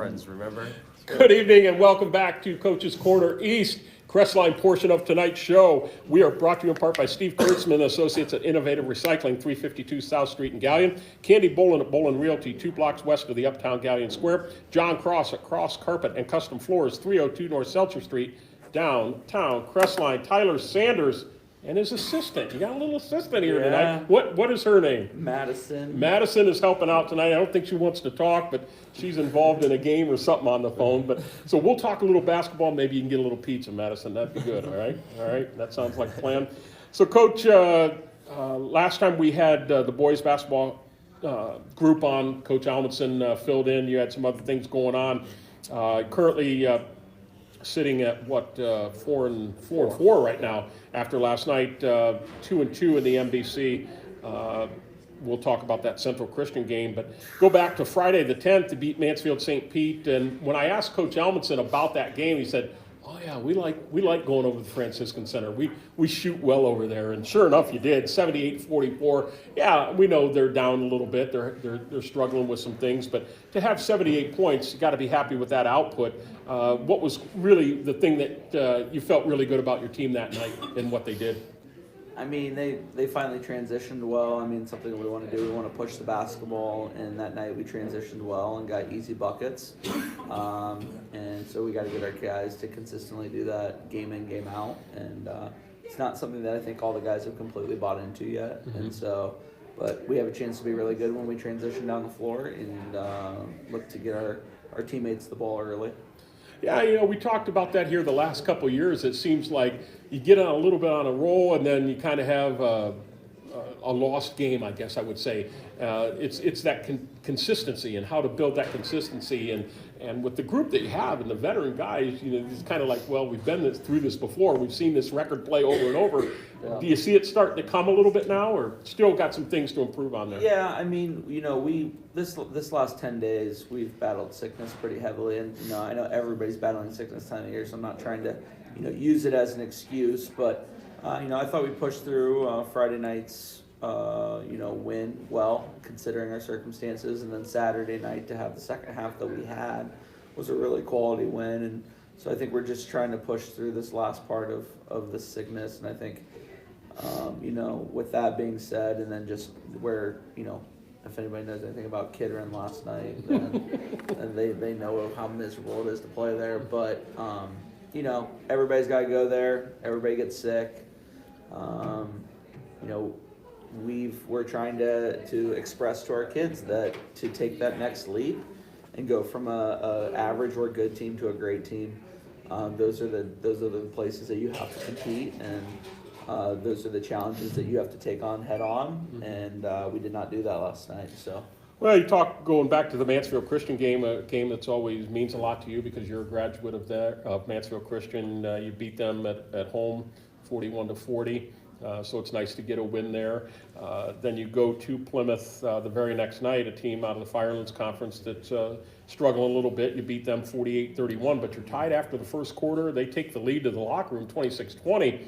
horns, remember? Good evening and welcome back to Coach's Corner East, Crestline portion of tonight's show. We are brought to you in part by Steve Kurtzman, Associates at Innovative Recycling, 352 South Street in Gallion. Candy Bolin at Bolin Realty, 2 blocks west of the Uptown Gallion Square. John Cross at Cross Carpet and Custom Floors, 302 North Seltzer Street, downtown Crestline. Tyler Sanderson and his assistant. You got a little assistant here tonight. What is her name? Madison. Madison is helping out tonight. I don't think she wants to talk, but she's involved in a game or something on the phone. But so we'll talk a little basketball. Maybe you can get a little pizza, Madison. That'd be good. All right. That sounds like a plan. So, Coach, last time we had the boys basketball group on. Coach Almondson filled in. You had some other things going on. Currently sitting at 4-4 right now after last night, 2-2 in the MBC. We'll talk about that Central Christian game, but go back to Friday the 10th to beat Mansfield St. Pete. And when I asked Coach Almondson about that game, he said, "Oh yeah, we like going over the Franciscan Center. We shoot well over there." And sure enough, you did. 78-44. Yeah, we know they're down a little bit. They're struggling with some things, but to have 78 points, you got to be happy with that output. What was really the thing that you felt really good about your team that night and what they did? I mean, they finally transitioned well. I mean, something we want to do. We want to push the basketball, and that night we transitioned well and got easy buckets. And so we got to get our guys to consistently do that game in, game out. And it's not something that I think all the guys have completely bought into yet. Mm-hmm. And so, but we have a chance to be really good when we transition down the floor and look to get our teammates the ball early. Yeah, we talked about that here the last couple of years. It seems like you get on a little bit on a roll, and then you kind of have a lost game, I guess I would say. It's that consistency and how to build that consistency. And with the group that you have and the veteran guys, it's kind of like, well, we've been through this before. We've seen this record play over and over. Yeah. Do you see it starting to come a little bit now, or still got some things to improve on there? Yeah, I mean, this last 10 days, we've battled sickness pretty heavily. And, I know everybody's battling sickness time of year, so I'm not trying to, use it as an excuse. But, I thought we pushed through Friday night's win well, considering our circumstances, and then Saturday night to have the second half that we had was a really quality win. And so I think we're just trying to push through this last part of the sickness. And I think, with that being said, and then just where, if anybody knows anything about Kidron last night, then they know how miserable it is to play there. But, everybody's got to go there. Everybody gets sick. We're trying to express to our kids that to take that next leap and go from a average or good team to a great team. Those are the places that you have to compete, and those are the challenges that you have to take on head on. And we did not do that last night. So. Well, you talk going back to the Mansfield Christian game, a game that's always means a lot to you because you're a graduate of Mansfield Christian. You beat them at home, 41-40. So it's nice to get a win there. Then you go to Plymouth the very next night, a team out of the Firelands Conference that's struggling a little bit. You beat them 48-31, but you're tied after the first quarter. They take the lead to the locker room 26-20,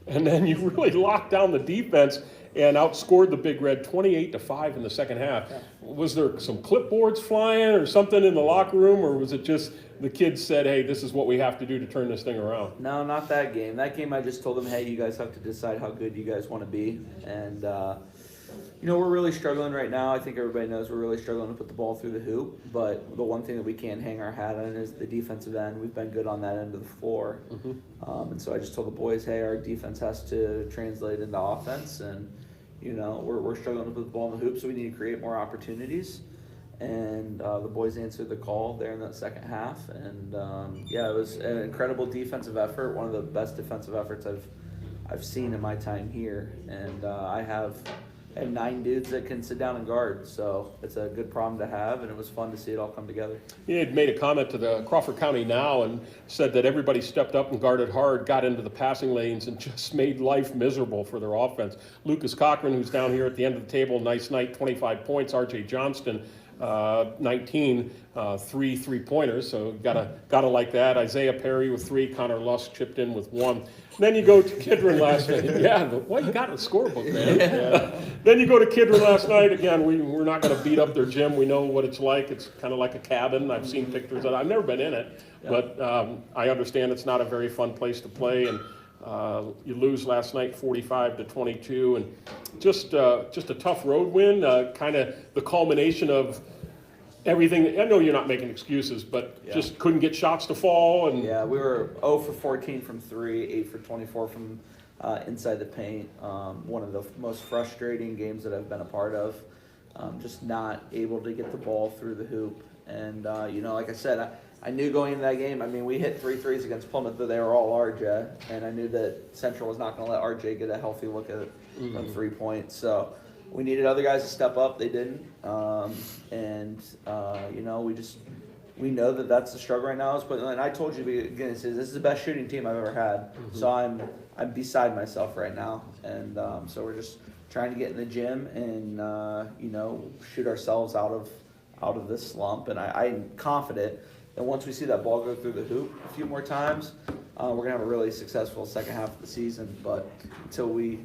and then you really locked down the defense and outscored the Big Red 28-5 in the second half. Yeah. Was there some clipboards flying or something in the locker room, or was it just the kids said, hey, this is what we have to do to turn this thing around? No, not that game. That game I just told them, hey, you guys have to decide how good you guys want to be. And, we're really struggling right now. I think everybody knows we're really struggling to put the ball through the hoop. But the one thing that we can't hang our hat on is the defensive end. We've been good on that end of the floor. Mm-hmm. And so I just told the boys, hey, our defense has to translate into offense. And, we're struggling to put the ball in the hoop, so we need to create more opportunities. And the boys answered the call there in that second half. And, it was an incredible defensive effort, one of the best defensive efforts I've seen in my time here. And I have 9 dudes that can sit down and guard, so it's a good problem to have, and it was fun to see it all come together. He had made a comment to the Crawford County Now and said that everybody stepped up and guarded hard, got into the passing lanes, and just made life miserable for their offense. Lucas Cochran, who's down here at the end of the table, nice night, 25 points. R.J. Johnston, 19, 3 3-pointers, so gotta like that. Isaiah Perry with 3, Connor Lusk chipped in with 1. And then you go to Kidron last night. Yeah, well, you got a scorebook, man. Yeah. Then you go to Kidron last night. Again, we're not going to beat up their gym. We know what it's like. It's kind of like a cabin. I've seen pictures of it. I've never been in it, but I understand it's not a very fun place to play. And you lose last night 45-22, and just a tough road win, kind of the culmination of everything. I know you're not making excuses, but just couldn't get shots to fall. And yeah, we were 0 for 14 from 3, 8 for 24 from inside the paint. One of the most frustrating games that I've been a part of. Just not able to get the ball through the hoop. And, like I said, I knew going into that game, I mean, we hit 3 threes against Plymouth, but they were all RJ. And I knew that Central was not going to let RJ get a healthy look at from 3 points. So we needed other guys to step up. They didn't. We know that that's the struggle right now. And I told you again, this is the best shooting team I've ever had. So I'm beside myself right now. And so we're just trying to get in the gym and, shoot ourselves out of this slump. And I'm confident that once we see that ball go through the hoop a few more times, we're gonna have a really successful second half of the season. But until we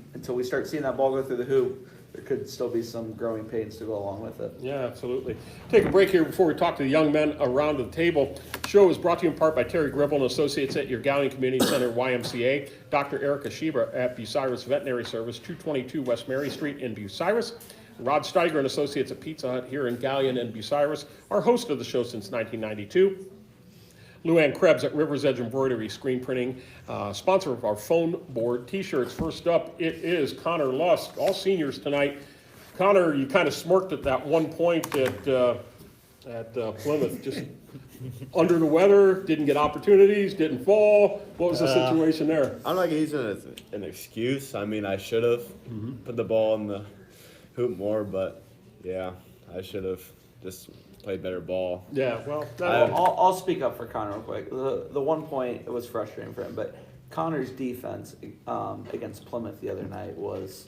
start seeing that ball go through the hoop, there could still be some growing pains to go along with it. Yeah, absolutely. Take a break here before we talk to the young men around the table. The show is brought to you in part by Terry Gribble and Associates at your Gallion Community Center, YMCA. Dr. Erica Sheba at Bucyrus Veterinary Service, 222 West Mary Street in Bucyrus. Rod Steiger and Associates at Pizza Hut here in Gallion and Bucyrus, our host of the show since 1992. Luann Krebs at River's Edge Embroidery Screen Printing, sponsor of our phone board T-shirts. First up, it is Connor Lusk, all seniors tonight. Connor, you kind of smirked at that one point at Plymouth, just under the weather, didn't get opportunities, didn't fall. What was the situation there? I'm not using it as an excuse. I mean, I should have put the ball in the hoop more, but yeah, I should have just played better ball. Yeah, well, I'll speak up for Connor real quick. The one point, it was frustrating for him, but Connor's defense against Plymouth the other night was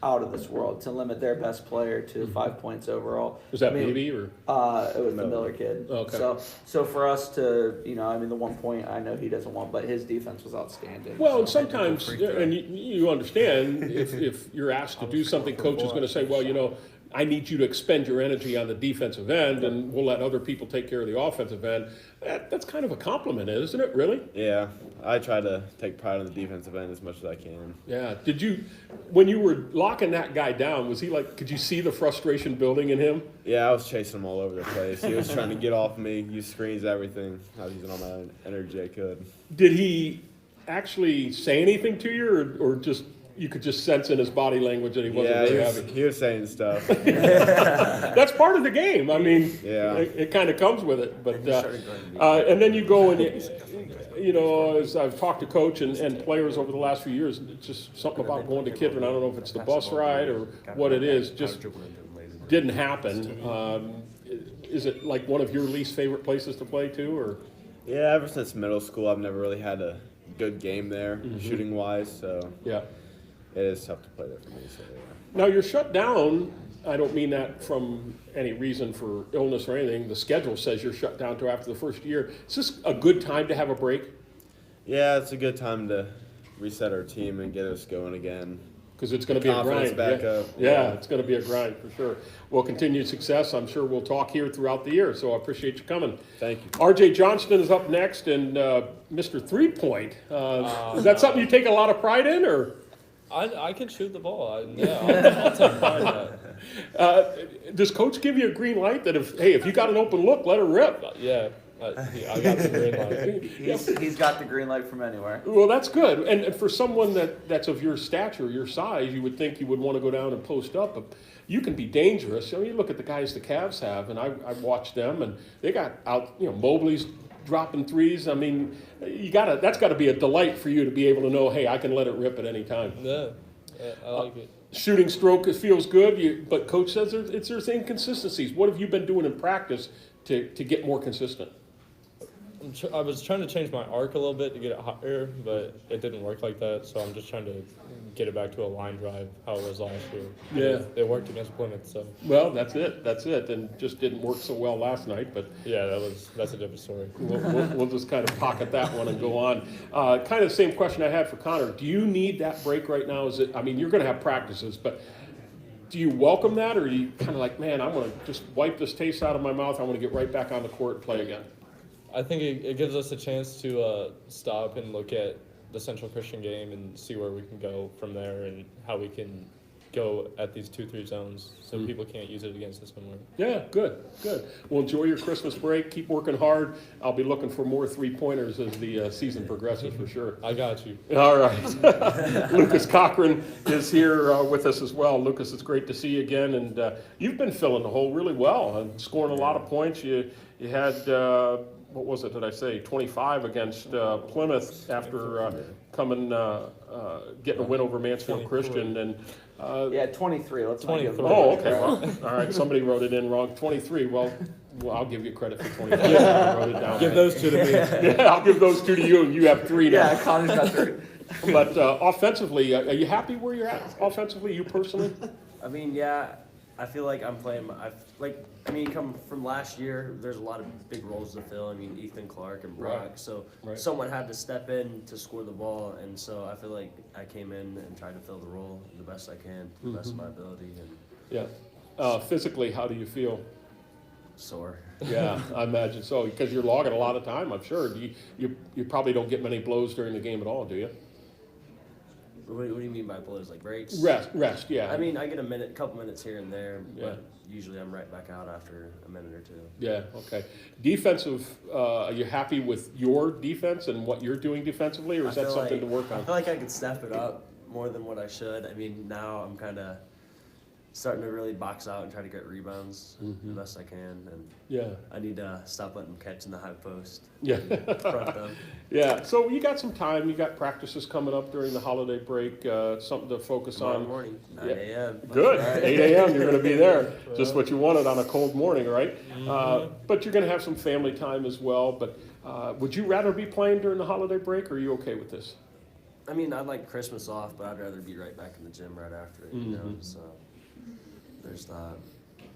out of this world to limit their best player to 5 points overall. Was that Baby or? It was the Miller kid. Okay. So for us to, the 1 point I know he doesn't want, but his defense was outstanding. Well, and sometimes, and you understand, if you're asked to do something, coach is going to say, well, I need you to expend your energy on the defensive end, and we'll let other people take care of the offensive end. That's kind of a compliment, isn't it, really? Yeah, I try to take pride on the defensive end as much as I can. Yeah. Did you, when you were locking that guy down, was he could you see the frustration building in him? Yeah, I was chasing him all over the place. He was trying to get off me, use screens, everything. I was using all my energy I could. Did he actually say anything to you, or just you could just sense in his body language that he wasn't very happy? He was saying stuff. That's part of the game. I mean, it kind of comes with it. But and then you go and, as I've talked to coach and players over the last few years, it's just something about going to Kidron. I don't know if it's the bus ride or what it is. Just didn't happen. Is it like one of your least favorite places to play too, or? Yeah, ever since middle school, I've never really had a good game there, shooting wise. So yeah. It is tough to play there for me. So, yeah. Now you're shut down. I don't mean that from any reason for illness or anything. The schedule says you're shut down till after the first year. Is this a good time to have a break? Yeah, it's a good time to reset our team and get us going again. Because it's going to be a grind. Back up. Yeah, it's going to be a grind for sure. Well, continued success. I'm sure we'll talk here throughout the year, so I appreciate you coming. Thank you. RJ Johnston is up next, and Mr. 3-point. Is that something you take a lot of pride in, or? I can shoot the ball. I'll take pride in that. Does coach give you a green light that if you got an open look, let her rip? Yeah, I got the green light. He's got the green light from anywhere. Well, that's good. And for someone that's of your stature, your size, you would think you would want to go down and post up. But you can be dangerous. You look at the guys the Cavs have, and I've watched them, and they got out. Mobley's dropping threes. I mean, that's got to be a delight for you to be able to know, hey, I can let it rip at any time. Yeah, I like it. Shooting stroke, it feels good, but coach says there's inconsistencies. What have you been doing in practice to get more consistent? I was trying to change my arc a little bit to get it higher, but it didn't work like that. So I'm just trying to get it back to a line drive how it was last year. Yeah. It worked against Plymouth, so Well, that's it, and just didn't work so well last night, but yeah, that's a different story. we'll just kind of pocket that one and go on. Kind of the same question I had for Connor. Do you need that break right now? I mean, you're going to have practices, but do you welcome that, or are you kind of like, man, I'm going to just wipe this taste out of my mouth, I want to get right back on the court and play again? I think it gives us a chance to stop and look at the Central Christian game and see where we can go from there and how we can go at these 2-3 zones so people can't use it against us anymore. Yeah, good. Well, enjoy your Christmas break. Keep working hard. I'll be looking for more 3-pointers as the season progresses for sure. I got you. All right. Lucas Cochran is here with us as well. Lucas, it's great to see you again, and you've been filling the hole really well and scoring a lot of points. You had what was it that I say, 25 against Plymouth after getting a win over Mansfield Christian. And Yeah, 23. Let's not give 23. them oh, credit. okay. Well, all right. Somebody wrote it in wrong. 23. Well, I'll give you credit for 23. I wrote it down. Give those two to me. Yeah, I'll give those 2 to you, and you have 3 now. Yeah, Connor's got 3. But offensively, are you happy where you're at offensively, you personally? I mean, yeah, I feel like I'm playing. Come from last year, there's a lot of big roles to fill. I mean, Ethan Clark and Brock. Right. So Right. someone had to step in to score the ball, and so I feel like I came in and tried to fill the role the best I can, to the best of my ability, and Yeah. Physically, how do you feel? sore. Yeah, I imagine so, because you're logging a lot of time, I'm sure. You probably don't get many blows during the game at all, do you? What do you mean by blows? Like breaks? Rest, yeah. I mean, I get a couple minutes here and there, Yeah. but usually I'm right back out after a minute or 2. Yeah, okay. Defensive, are you happy with your defense and what you're doing defensively, or is I that feel something like- to work I on? feel like I could step it up more than what I should. I mean, now I'm kind of starting to really box out and try to get rebounds the best I can, and Yeah, I need to stop letting them catch in the high post, yeah. front them. Yeah, so you got some time, you got practices coming up during the holiday break, something to focus Tomorrow on. morning, 9 Yeah. a.m. Good, Right. 8 a.m., you're gonna be there, just what you wanted on a cold morning, right? But you're gonna have some family time as well, but would you rather be playing during the holiday break, or are you okay with this? I mean, I'd like Christmas off, but I'd rather be right back in the gym right after it, you know, so there's that.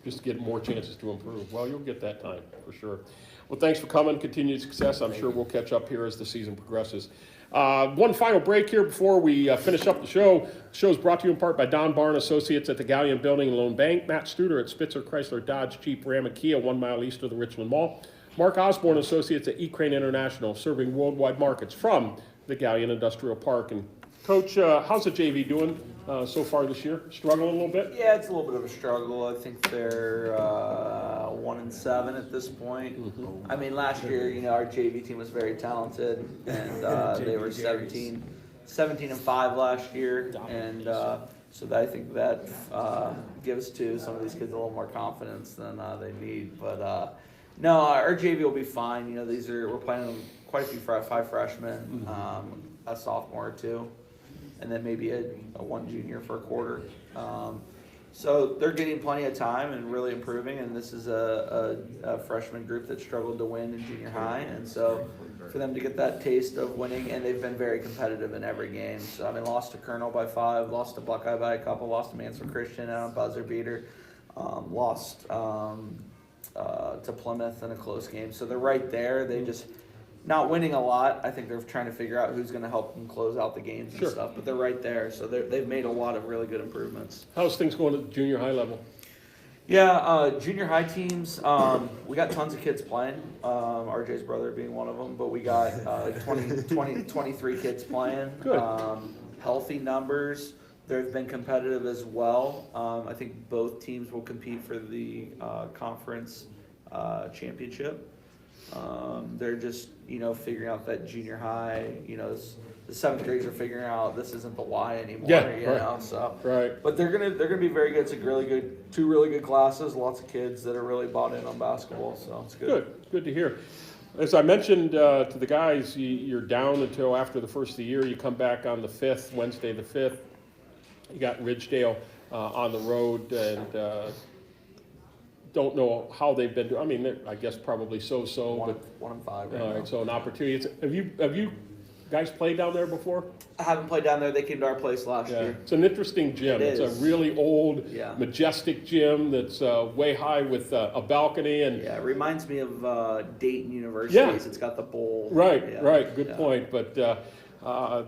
Just to get more chances to improve. Well, you'll get that time, for sure. Well, thanks for coming, continued success. I'm sure we'll catch up here as the season progresses. One final break here before we finish up the show. The show is brought to you in part by Don Barn Associates at the Galleon Building and Loan Bank, Matt Studer at Spitzer Chrysler Dodge Jeep Ram and Kia 1 mile east of the Richland Mall, Mark Osborne Associates at E-Crane International, serving worldwide markets from the Galleon Industrial Park. And Coach, how's the JV doing so far this year? Struggling a little bit? Yeah, it's a little bit of a struggle. I think they're 1-7 at this point. I mean, last year, our JV team was very talented, and they were 17-5 last year, and so I think that gives to some of these kids a little more confidence than they need. But no, our JV will be fine. We're playing quite a few 5 freshmen, a sophomore or 2. And then maybe a 1 junior for a quarter. So they're getting plenty of time and really improving, and this is a freshman group that struggled to win in junior high, and so for them to get that taste of winning, and they've been very competitive in every game. So, I mean, lost to Colonel by 5, lost to Buckeye by a couple, lost to Mansfield Christian on a buzzer beater, lost to Plymouth in a close game. So they're right there. They just... not winning a lot. I think they're trying to figure out who's going to help them close out the games and stuff. But they're right there, so they've made a lot of really good improvements. How's things going at the junior high level? Yeah, junior high teams, we got tons of kids playing, RJ's brother being one of them, but we got 23 kids playing. Good. Healthy numbers. They've been competitive as well. I think both teams will compete for the conference championship. They're just, figuring out that junior high, the 7th graders are figuring out this isn't the Y anymore, so. Right. But they're gonna be very good. It's a 2 really good classes, lots of kids that are really bought in on basketball, so it's good. Good to hear. As I mentioned to the guys, you're down until after the first of the year. You come back on the 5th, Wednesday the 5th. You got Ridgedale on the road, and don't know how they've been doing. I mean, I guess probably so-so, but 1-5 right all now. right. So an opportunity. Have you guys played down there before? I haven't played down there. They came to our place last year. It's an interesting gym. It It's a is. really old, Yeah. majestic gym that's way high with a balcony and. Yeah, it reminds me of Dayton University. Yeah. It's got the bowl. Right, Yeah. right. Good Yeah. point. But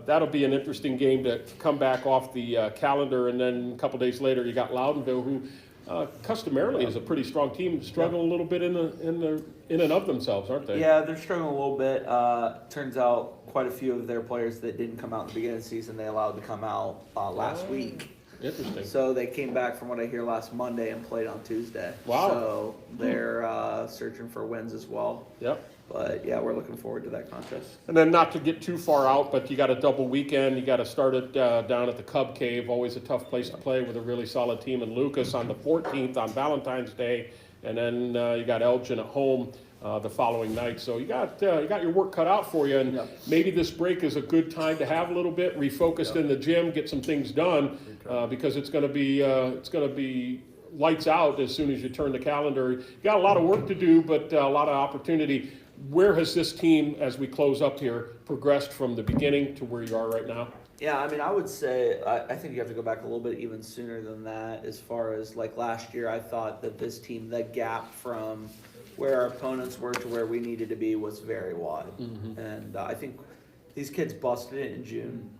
that'll be an interesting game to come back off the calendar. And then a couple days later, you got Loudonville, who customarily is a pretty strong team, struggling a little bit in and of themselves, aren't they? Yeah, they're struggling a little bit. Turns out quite a few of their players that didn't come out in the beginning of the season, they allowed to come out last week. Interesting. So they came back from what I hear last Monday and played on Tuesday. Wow. So they're searching for wins as well. Yep. But yeah, we're looking forward to that contest. And then not to get too far out, but you got a double weekend. You got to start it down at the Cub Cave, always a tough place to play with a really solid team in Lucas on the 14th on Valentine's Day. And then you got Elgin at home the following night. So you got your work cut out for you. And Yep. maybe this break is a good time to have a little bit refocused in the gym, get some things done because it's going to be lights out as soon as you turn the calendar. You got a lot of work to do, but a lot of opportunity. Where has this team, as we close up here, progressed from the beginning to where you are right now? Yeah, I mean, I would say, I think you have to go back a little bit even sooner than that. As far as like last year, I thought that this team, the gap from where our opponents were to where we needed to be was very wide. And I think these kids busted it in June.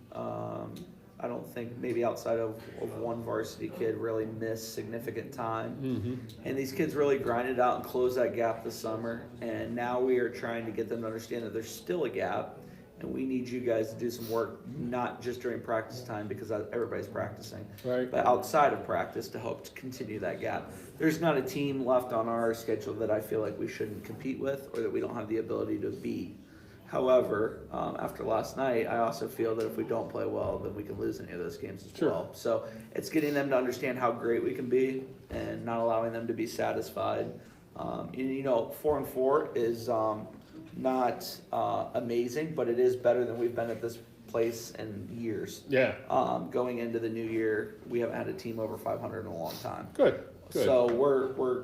I don't think maybe outside of one varsity kid really missed significant time. And these kids really grinded out and closed that gap this summer. And now we are trying to get them to understand that there's still a gap. And we need you guys to do some work, not just during practice time because everybody's practicing, Right. but outside of practice to help to continue that gap. There's not a team left on our schedule that I feel like we shouldn't compete with or that we don't have the ability to beat. However, after last night, I also feel that if we don't play well, then we can lose any of those games as Sure. well. So it's getting them to understand how great we can be and not allowing them to be satisfied. And, 4-4 is not amazing, but it is better than we've been at this place in years. Yeah. Going into the new year, we haven't had a team over 500 in a long time. Good. So we're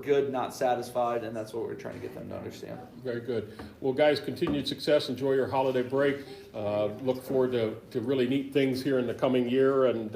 good, not satisfied, and that's what we're trying to get them to understand. Very good. Well, guys, continued success. Enjoy your holiday break. Look forward to really neat things here in the coming year, and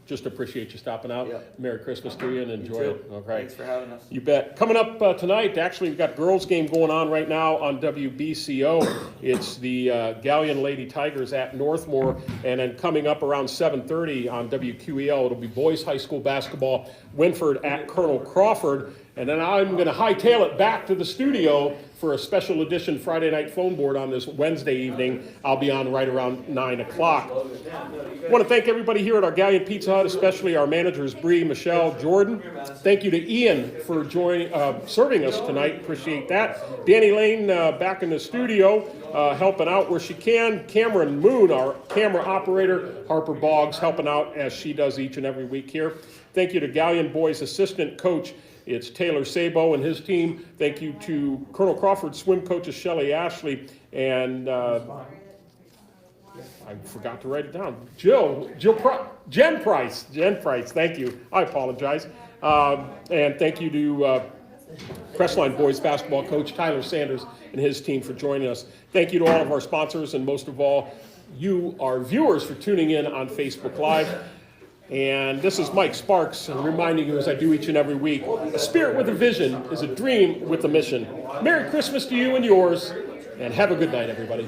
just appreciate you stopping out. Yeah. Merry Christmas to you, and enjoy You it. too. All right. Thanks for having us. You bet. Coming up tonight, actually, we've got a girls' game going on right now on WBCO. It's the Galleon Lady Tigers at Northmore, and then coming up around 7:30 on WQEL, it'll be boys high school basketball, Winford at Colonel Crawford, and then I'm going to hightail it back to the studio for a special edition Friday night phone board on this Wednesday evening. I'll be on right around 9 o'clock. I want to thank everybody here at our Galleon Pizza Hut, especially our managers, Bree, Michelle, Jordan. Thank you to Ian for serving us tonight. Appreciate that. Danny Lane back in the studio, helping out where she can. Cameron Moon, our camera operator. Harper Boggs helping out as she does each and every week here. Thank you to Galleon Boys assistant coach. It's Taylor Sabo and his team. Thank you to Colonel Crawford swim coaches Shelley Ashley and I forgot to write it down. Jen Price. Thank you. I apologize. And thank you to Crestline boys basketball coach Tyler Sanderson and his team for joining us. Thank you to all of our sponsors and most of all, you, our viewers, for tuning in on Facebook Live. And this is Mike Sparks reminding you, as I do each and every week, a spirit with a vision is a dream with a mission. Merry Christmas to you and yours, and have a good night, everybody.